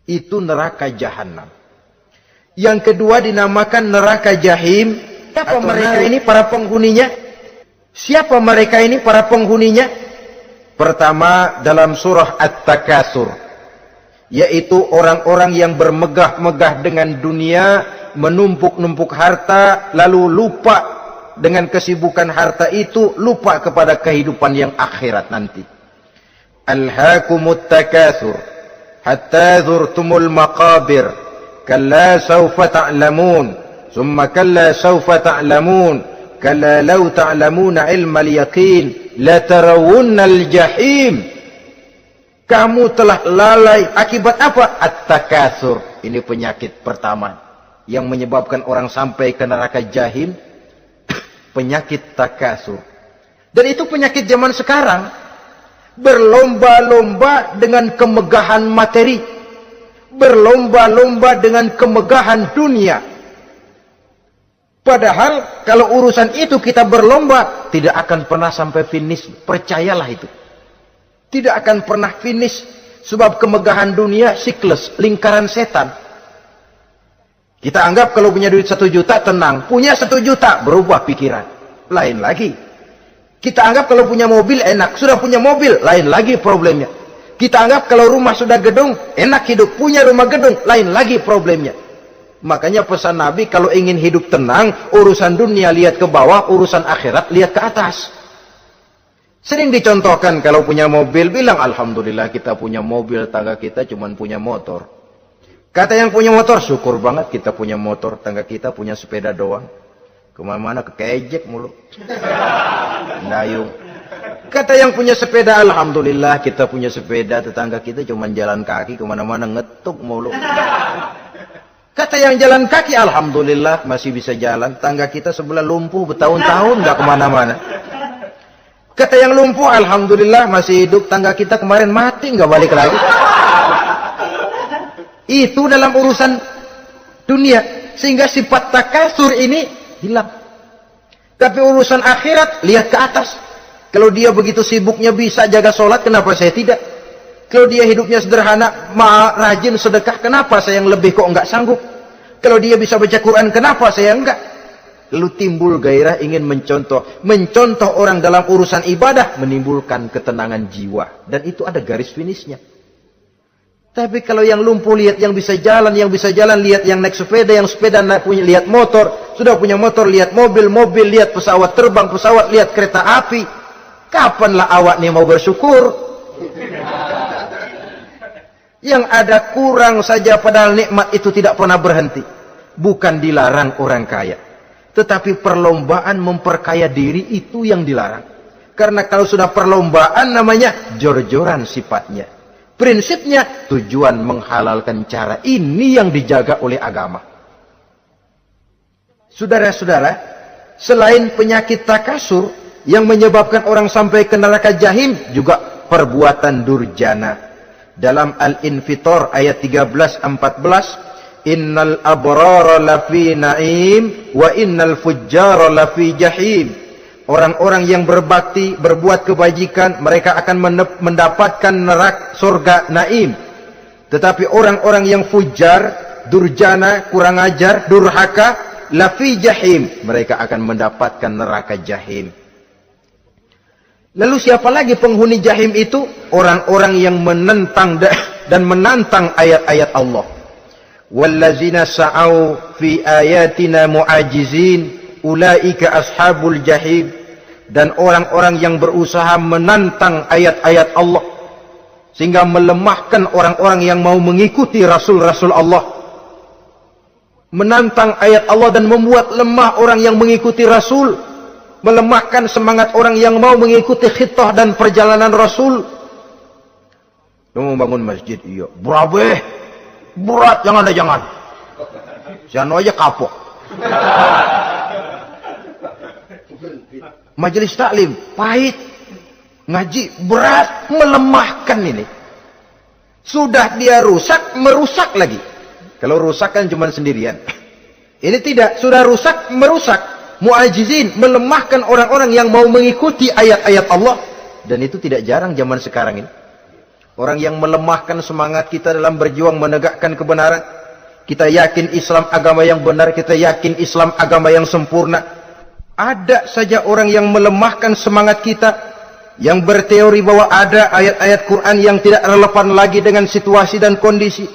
itu neraka jahanam. Yang kedua dinamakan neraka jahim. Siapa mereka ini para penghuninya? Siapa mereka ini para penghuninya? Pertama dalam surah At-Takatsur, yaitu orang-orang yang bermegah-megah dengan dunia, menumpuk-numpuk harta, lalu lupa dengan kesibukan harta itu, lupa kepada kehidupan yang akhirat nanti. Alhaakumut takatsur hatta zurtumul maqabir kalla sawfa ta'lamun thumma kalla sawfa ta'lamun kalla law ta'lamuna ilmal yaqin la tarawunnal jahim. Kamu telah lalai akibat apa? At-takatsur. Ini penyakit pertama yang menyebabkan orang sampai ke neraka jahim. Penyakit takatsur. Dan itu penyakit zaman sekarang. Berlomba-lomba dengan kemegahan materi. Berlomba-lomba dengan kemegahan dunia. Padahal kalau urusan itu kita berlomba, tidak akan pernah sampai finish. Percayalah itu. Tidak akan pernah finish. Sebab kemegahan dunia siklus, lingkaran setan. Kita anggap kalau punya duit 1 juta tenang. Punya 1 juta berubah pikiran. Lain lagi. Kita anggap kalau punya mobil enak. Sudah punya mobil, lain lagi problemnya. Kita anggap kalau rumah sudah gedung, enak hidup. Punya rumah gedung, lain lagi problemnya. Makanya pesan Nabi, kalau ingin hidup tenang, urusan dunia lihat ke bawah, urusan akhirat lihat ke atas. Sering dicontohkan kalau punya mobil, bilang Alhamdulillah kita punya mobil, tangga kita cuma punya motor. Kata yang punya motor, syukur banget kita punya motor, tangga kita punya sepeda doang. Kemana-mana kekejek mulu. Dayung. Kata yang punya sepeda, Alhamdulillah kita punya sepeda, tetangga kita cuma jalan kaki, kemana-mana ngetuk mulu. Kata yang jalan kaki, Alhamdulillah masih bisa jalan, tangga kita sebelah lumpuh bertahun-tahun gak kemana-mana. Kata yang lumpuh, Alhamdulillah masih hidup, tangga kita kemarin mati gak balik lagi. Itu dalam urusan dunia. Sehingga sifat takatsur ini hilang. Tapi urusan akhirat, lihat ke atas. Kalau dia begitu sibuknya bisa jaga sholat, kenapa saya tidak? Kalau dia hidupnya sederhana, rajin sedekah, kenapa saya yang lebih kok enggak sanggup? Kalau dia bisa baca Quran, kenapa saya enggak? Lalu timbul gairah ingin mencontoh. Mencontoh orang dalam urusan ibadah menimbulkan ketenangan jiwa. Dan itu ada garis finishnya. Tapi kalau yang lumpuh lihat yang bisa jalan lihat yang naik sepeda, yang sepeda punya lihat motor, sudah punya motor lihat mobil, lihat pesawat terbang, pesawat lihat kereta api. Kapanlah awak nih mau bersyukur? Yang ada kurang saja, padahal nikmat itu tidak pernah berhenti. Bukan dilarang orang kaya, tetapi perlombaan memperkaya diri itu yang dilarang. Karena kalau sudah perlombaan namanya jor-joran sifatnya. Prinsipnya tujuan menghalalkan cara ini yang dijaga oleh agama. Saudara-saudara, selain penyakit takasur yang menyebabkan orang sampai ke neraka jahim, juga perbuatan durjana. Dalam Al-Infitor ayat 13-14, innal abrara lafi na'im wa innal fujjara lafi jahim. Orang-orang yang berbakti, berbuat kebajikan, mereka akan mendapatkan neraka surga naim. Tetapi orang-orang yang fujar, durjana, kurang ajar, durhaka, lafi jahim, mereka akan mendapatkan neraka jahim. Lalu siapa lagi penghuni jahim itu? Orang-orang yang menentang dan menantang ayat-ayat Allah. Wallazina sa'au fi ayatina mu'ajizin ulaika ashabul jahim. Dan orang-orang yang berusaha menantang ayat-ayat Allah sehingga melemahkan orang-orang yang mau mengikuti Rasul-Rasul Allah. Menantang ayat Allah dan membuat lemah orang yang mengikuti Rasul, melemahkan semangat orang yang mau mengikuti khitah dan perjalanan Rasul. Lu mau bangun masjid, iya. Berabe, berat, jangan. Jangan aja kapok. Majelis taklim, pahit. Ngaji, berat, melemahkan ini. Sudah dia rusak, merusak lagi. Kalau rusak kan cuma sendirian. Ini tidak, sudah rusak, merusak. Mu'ajizin, melemahkan orang-orang yang mau mengikuti ayat-ayat Allah. Dan itu tidak jarang zaman sekarang ini. Orang yang melemahkan semangat kita dalam berjuang menegakkan kebenaran. Kita yakin Islam agama yang benar, kita yakin Islam agama yang sempurna. Ada saja orang yang melemahkan semangat kita, yang berteori bahwa ada ayat-ayat Quran yang tidak relevan lagi dengan situasi dan kondisi,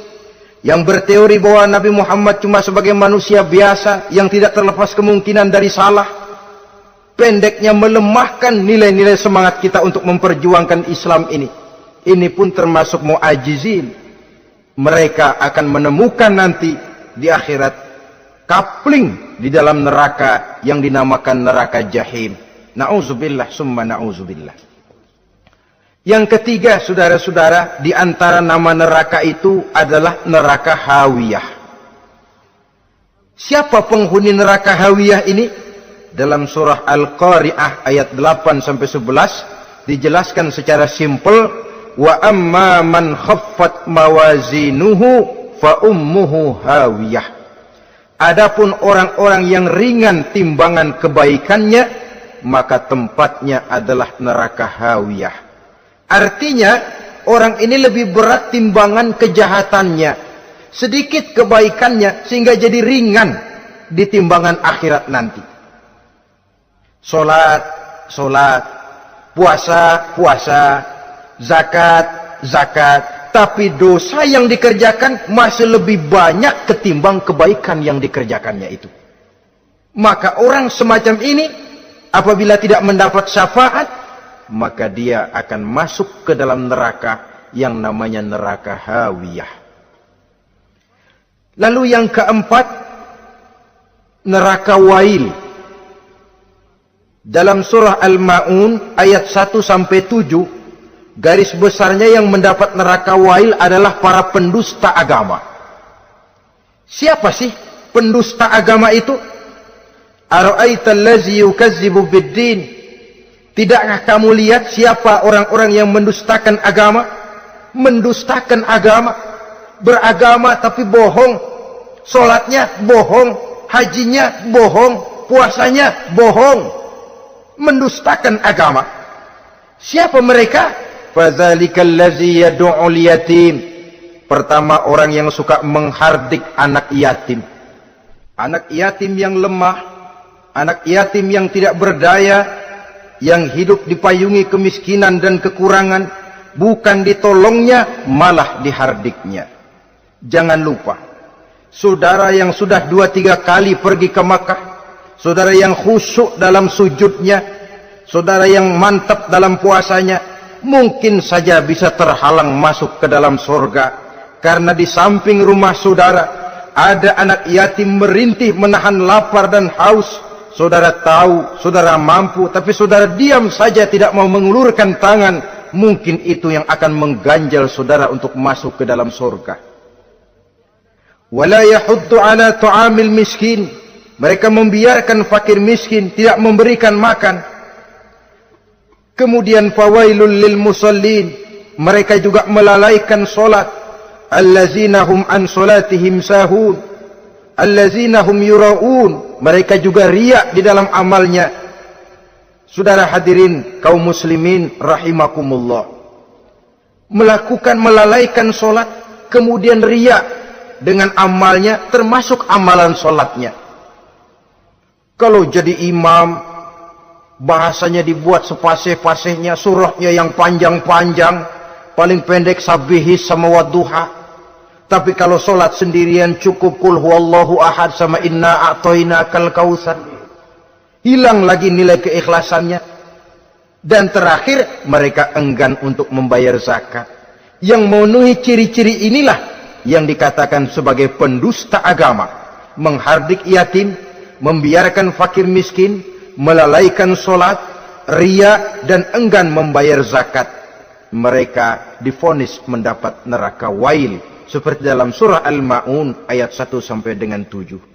yang berteori bahwa Nabi Muhammad cuma sebagai manusia biasa yang tidak terlepas kemungkinan dari salah. Pendeknya melemahkan nilai-nilai semangat kita untuk memperjuangkan Islam ini. Ini pun termasuk mu'ajizin. Mereka akan menemukan nanti di akhirat kapling di dalam neraka yang dinamakan neraka jahim. Na'udzubillah summa na'udzubillah. Yang ketiga, saudara-saudara, di antara nama neraka itu adalah neraka hawiyah. Siapa penghuni neraka hawiyah ini? Dalam surah Al-Qari'ah ayat 8-11 dijelaskan secara simpel, wa amma man khaffat mawazinuhu fa ummuhu hawiyah. Adapun orang-orang yang ringan timbangan kebaikannya, maka tempatnya adalah neraka hawiyah. Artinya, orang ini lebih berat timbangan kejahatannya, sedikit kebaikannya, sehingga jadi ringan di timbangan akhirat nanti. Salat, puasa, zakat, tapi dosa yang dikerjakan masih lebih banyak ketimbang kebaikan yang dikerjakannya itu. Maka orang semacam ini apabila tidak mendapat syafaat, maka dia akan masuk ke dalam neraka yang namanya neraka hawiyah. Lalu yang keempat, neraka wail. Dalam surah Al-Ma'un ayat 1-7, garis besarnya yang mendapat neraka wail adalah para pendusta agama. Siapa sih pendusta agama itu? Ara'aital ladzi yukazzibu biddin. Tidakkah kamu lihat siapa orang-orang yang mendustakan agama? Mendustakan agama, beragama tapi bohong. Salatnya bohong, hajinya bohong, puasanya bohong. Mendustakan agama. Siapa mereka? Fadzalikal ladzi yad'ul yatim. Pertama, orang yang suka menghardik anak yatim. Anak yatim yang lemah, anak yatim yang tidak berdaya, yang hidup dipayungi kemiskinan dan kekurangan, bukan ditolongnya, malah dihardiknya. Jangan lupa, saudara yang sudah 2-3 kali pergi ke Makkah, saudara yang khusyuk dalam sujudnya, saudara yang mantap dalam puasanya, mungkin saja bisa terhalang masuk ke dalam surga. Karena di samping rumah saudara ada anak yatim merintih menahan lapar dan haus. Saudara tahu, saudara mampu, tapi saudara diam saja, tidak mau mengulurkan tangan. Mungkin itu yang akan mengganjal saudara untuk masuk ke dalam surga. Wala yahuddu ala ta'amil miskin. Mereka membiarkan fakir miskin, tidak memberikan makan. Kemudian fawailul lil musallin. Mereka juga melalaikan solat. Allazina hum an solatihim sahun. Allazina hum yura'un. Mereka juga riak di dalam amalnya. Saudara hadirin kaum muslimin rahimakumullah, melalaikan solat, kemudian riak dengan amalnya, termasuk amalan solatnya. Kalau jadi imam, bahasanya dibuat sepasih-pasihnya, surahnya yang panjang-panjang, paling pendek sabihis sama wadduha. Tapi kalau solat sendirian cukup kul huwallahu ahad sama inna a'toinakal kautsar. Hilang lagi nilai keikhlasannya. Dan terakhir, mereka enggan untuk membayar zakat. Yang memenuhi ciri-ciri inilah yang dikatakan sebagai pendusta agama. Menghardik yatim, membiarkan fakir miskin, melalaikan solat, riya, dan enggan membayar zakat. Mereka divonis mendapat neraka wail. Seperti dalam surah Al-Ma'un ayat 1 sampai dengan 7.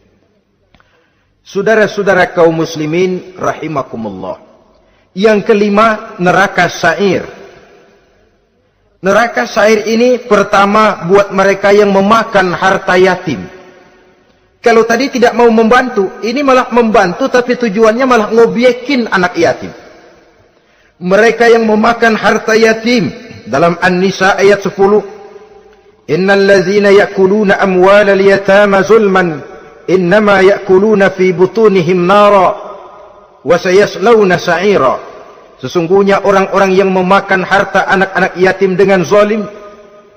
Saudara-saudara kaum muslimin rahimakumullah. Yang kelima, neraka sa'ir. Neraka sa'ir ini pertama buat mereka yang memakan harta yatim. Kalau tadi tidak mau membantu, ini malah membantu tapi tujuannya malah ngobyekin anak yatim. Mereka yang memakan harta yatim dalam An-Nisa ayat 10. Innal ladzina ya'kuluna amwalal yatama zulman innama ya'kuluna fi butunihim nara wa sayaslawna sa'ira. Sesungguhnya orang-orang yang memakan harta anak-anak yatim dengan zalim,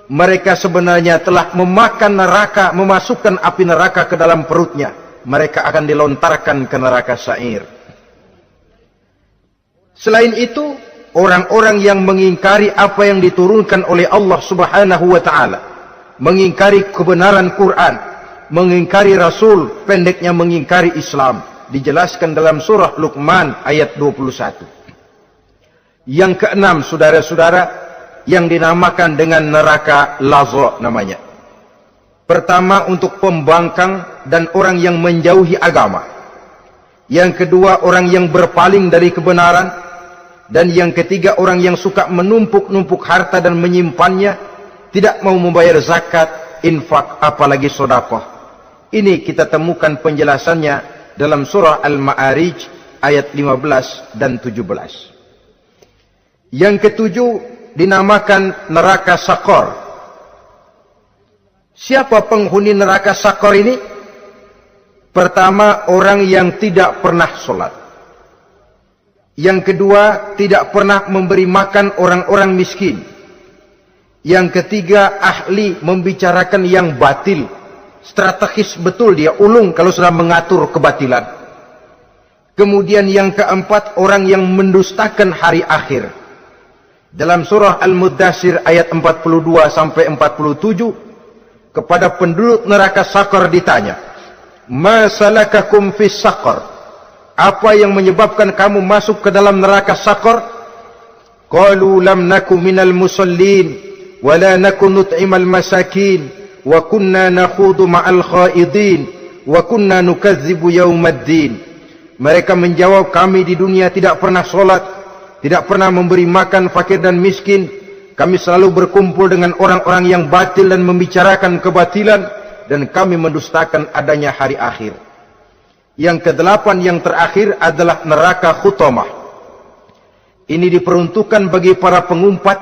mereka sebenarnya telah memakan neraka, memasukkan api neraka ke dalam perutnya. Mereka akan dilontarkan ke neraka sa'ir. Selain itu, orang-orang yang mengingkari apa yang diturunkan oleh Allah Subhanahu wa ta'ala, mengingkari kebenaran Quran, mengingkari Rasul, pendeknya mengingkari Islam, dijelaskan dalam surah Luqman ayat 21. Yang keenam, saudara-saudara, yang dinamakan dengan neraka lazo namanya. Pertama, untuk pembangkang dan orang yang menjauhi agama. Yang kedua, orang yang berpaling dari kebenaran. Dan yang ketiga, orang yang suka menumpuk-numpuk harta dan menyimpannya, tidak mau membayar zakat, infak, apalagi sedekah. Ini kita temukan penjelasannya dalam surah Al-Ma'arij ayat 15 dan 17. Yang ketujuh dinamakan neraka Sakor. Siapa penghuni neraka Sakor ini? Pertama, orang yang tidak pernah sholat. Yang kedua, tidak pernah memberi makan orang-orang miskin. Yang ketiga, ahli membicarakan yang batil. Strategis betul dia, ulung kalau sudah mengatur kebatilan. Kemudian yang keempat, orang yang mendustakan hari akhir. Dalam surah Al-Muddatsir ayat 42 sampai 47, kepada penduduk neraka Sakor ditanya, "Ma salakakum fis Sakor?" Apa yang menyebabkan kamu masuk ke dalam neraka Sakor? Qalu lam naku minal musallin wala naku nut'imal masakin wa kunna nakhudu ma'al khaidin wa kunna nukadzibu yaumaddin. Mereka menjawab, kami di dunia tidak pernah sholat, tidak pernah memberi makan fakir dan miskin. Kami selalu berkumpul dengan orang-orang yang batil dan membicarakan kebatilan, dan kami mendustakan adanya hari akhir. Yang kedelapan, yang terakhir adalah neraka Khutamah. Ini diperuntukkan bagi para pengumpat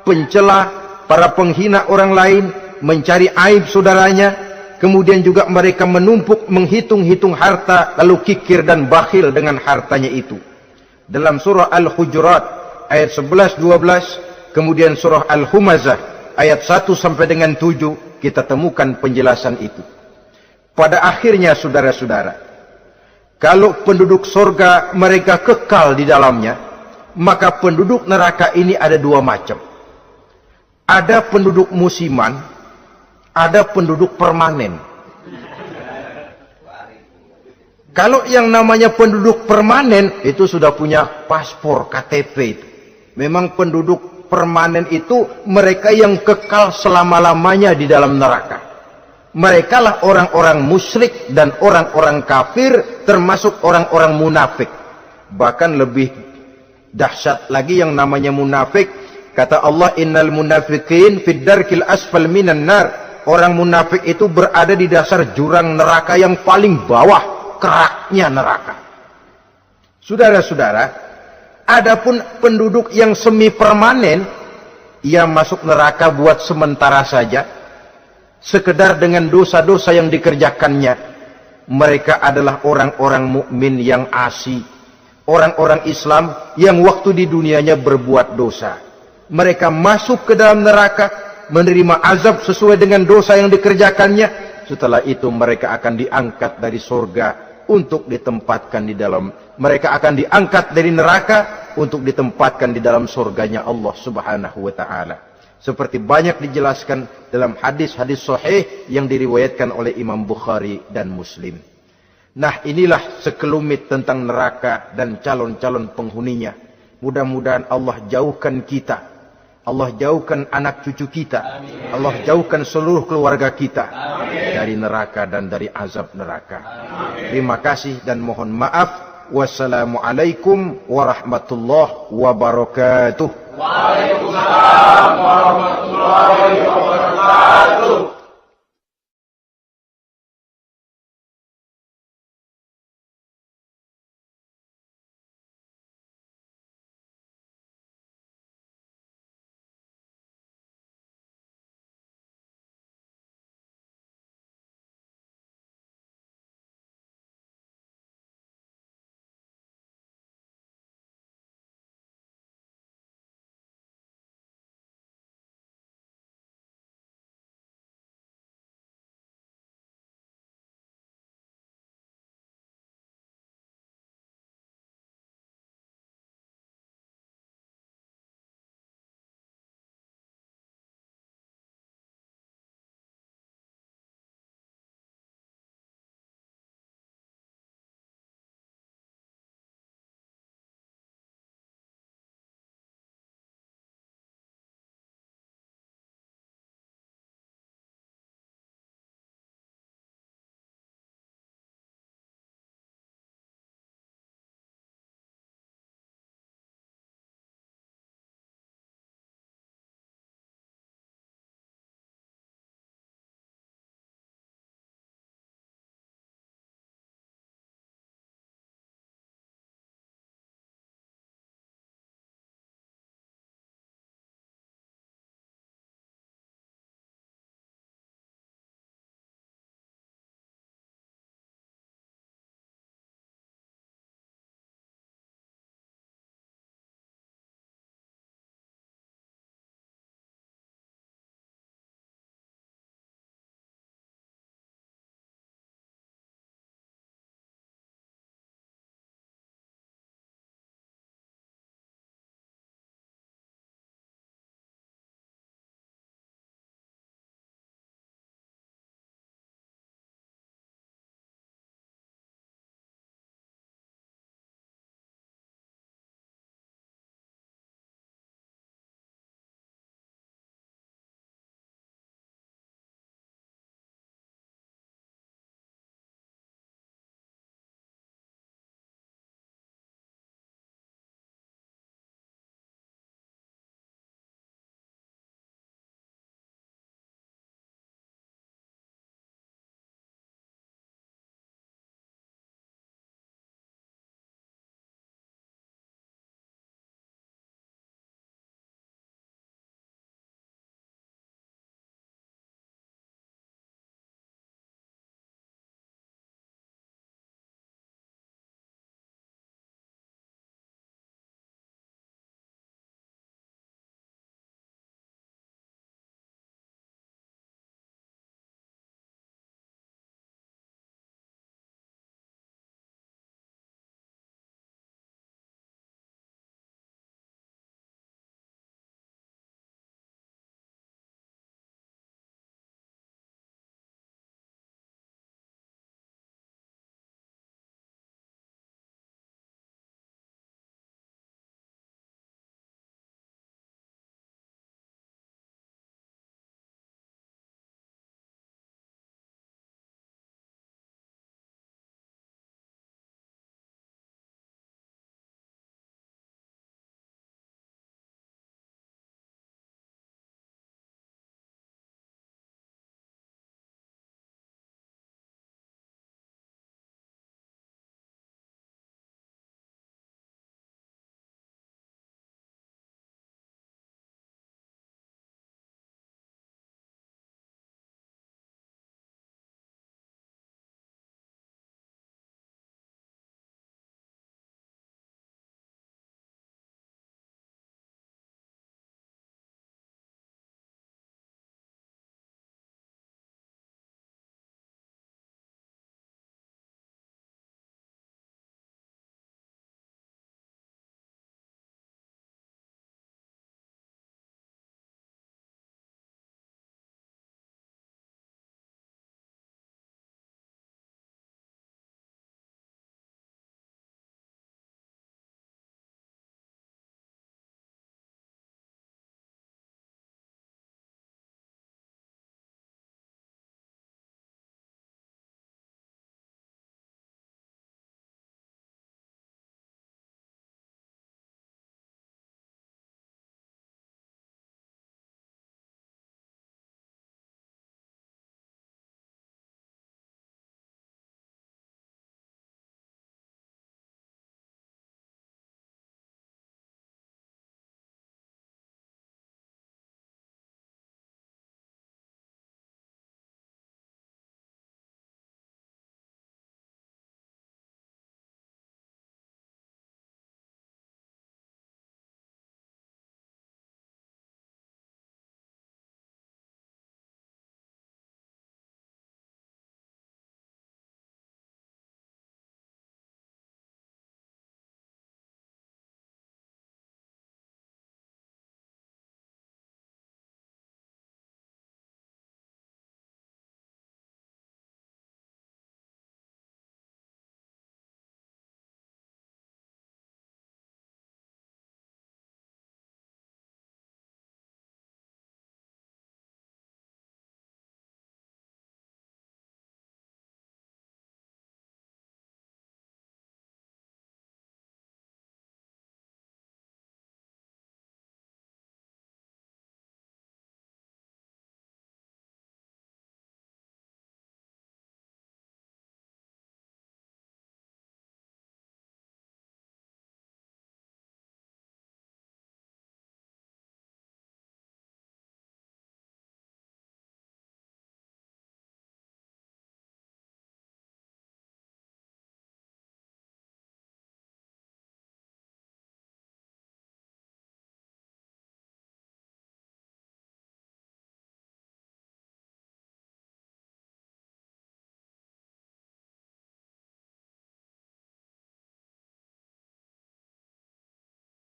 pencela, para penghina orang lain, mencari aib saudaranya, kemudian juga mereka menumpuk, menghitung-hitung harta, lalu kikir dan bakhil dengan hartanya itu. Dalam surah Al-Hujurat ayat 11-12, kemudian surah Al-Humazah ayat 1 sampai dengan 7, kita temukan penjelasan itu. Pada akhirnya saudara-saudara, kalau penduduk surga mereka kekal di dalamnya, maka penduduk neraka ini ada dua macam. Ada penduduk musiman, ada penduduk permanen. Kalau yang namanya penduduk permanen itu sudah punya paspor KTP itu. Memang penduduk permanen itu mereka yang kekal selama-lamanya di dalam neraka. Mereka lah orang-orang musyrik dan orang-orang kafir, termasuk orang-orang munafik. Bahkan lebih dahsyat lagi yang namanya munafik. Kata Allah, innal munafiqin fid darkil asfal minan nar. Orang munafik itu berada di dasar jurang neraka yang paling bawah, keraknya neraka. Saudara-saudara, adapun penduduk yang semi permanen, ia masuk neraka buat sementara saja, sekedar dengan dosa-dosa yang dikerjakannya. Mereka adalah orang-orang mukmin yang asli, orang-orang Islam yang waktu di dunianya berbuat dosa. Mereka masuk ke dalam neraka, menerima azab sesuai dengan dosa yang dikerjakannya. Setelah itu mereka akan diangkat dari surga untuk ditempatkan di dalam, mereka akan diangkat dari neraka untuk ditempatkan di dalam surganya Allah Subhanahu wa taala. Seperti banyak dijelaskan dalam hadis-hadis sahih yang diriwayatkan oleh Imam Bukhari dan Muslim. Nah, inilah sekelumit tentang neraka dan calon-calon penghuninya. Mudah-mudahan Allah jauhkan kita, Allah jauhkan anak cucu kita, Allah jauhkan seluruh keluarga kita dari neraka dan dari azab neraka. Terima kasih dan mohon maaf. Wassalamualaikum warahmatullahi wabarakatuh. Waalaikumsalam warahmatullahi wabarakatuh.